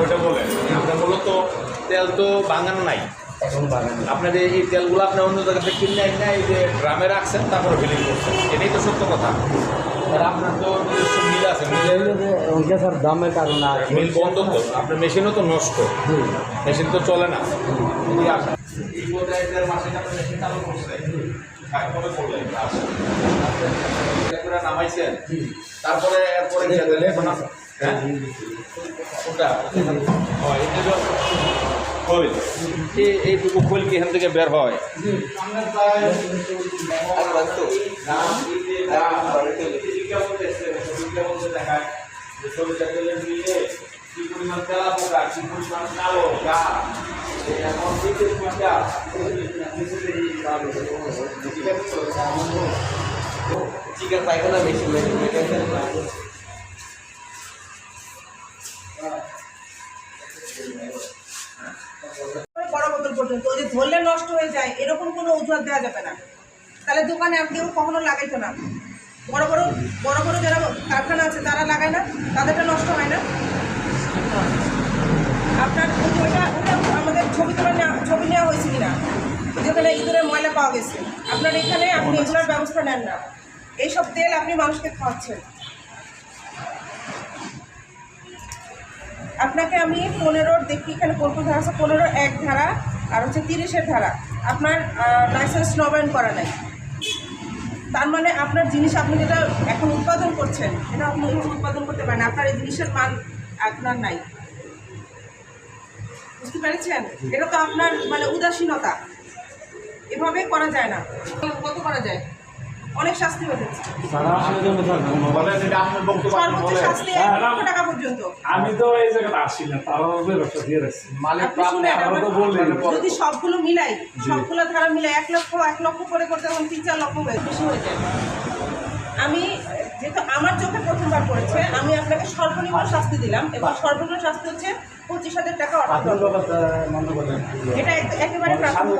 ওইটা বলেন আপনার মূলত তেল তো বাঙানো নাই আপনার এই তেলগুলো আপনি অন্য জায়গা থেকে কিনে না এই যে ড্রামে রাখছেন তারপরে ফিলিং করছেন এটাই তো সত্য কথা। আপনার তো নিজস্ব মিল আছে, স্যার দামের কারণে মিল বন্ধ তো আপনার মেশিনও তো নষ্ট, মেশিন তো চলে না। নামাইছেন তারপরে এইটুকু ফুল কি এখান থেকে বের হয়? চিকেন পায়খানা বেশি বড় বোতল পর্যন্ত যদি ধরলে নষ্ট হয়ে যায় এরকম কোনো অজুহাত দেওয়া যাবে না, তাহলে দোকানে আমি কেউ কখনো লাগাইতো না। বড় বড় যারা কারখানা আছে তারা লাগায় না, তাদেরটা নষ্ট হয় না। আপনার ওটা আমাদের ছবি নেওয়া হয়েছে কিনা, যেখানে ইঁদুরের ময়লা পাওয়া গেছে, আপনার এখানে আপনি এগুলোর ব্যবস্থা নেন না। এইসব তেল আপনি মানুষকে খাওয়াচ্ছেন। আপনাকে আমি 15 দেখি এখানে কোন ধারা আছে, 15(1) ধারা আর হচ্ছে 30-এর ধারা আপনার লাইসেন্স নবায়ন করা নাই। তার মানে আপনার জিনিস আপনি যেটা এখন উৎপাদন করছেন এটা আপনি উৎপাদন করতে পারেন, আপনার এই জিনিসের মান আপনার নাই। বুঝতে পেরেছেন? এটা তো আপনার মানে উদাসীনতা, এভাবে করা যায় না। কত করা যায়? অনেক শাস্তি হয়ে যাচ্ছে, সর্বোচ্চ শাস্তি 1 লক্ষ টাকা পর্যন্ত। আমি তো এই জায়গাটা আসি না, তারাও ব্যবসা দিয়ে রাখছি। যদি সবগুলো মিলাই, সবগুলো ধারা মিলাই 1 লক্ষ করে করতে তখন 3-4 লক্ষ বেশি হয়ে যায়। আমি যেহেতু আমার চোখে প্রথমবার পড়েছে, আমি আপনাকে সর্বনিম্ন শাস্তি দিলাম এবং সর্বনিম্ন শাস্তি হচ্ছে 25,000 টাকা অর্থ। এটা একেবারে প্রাথমিক।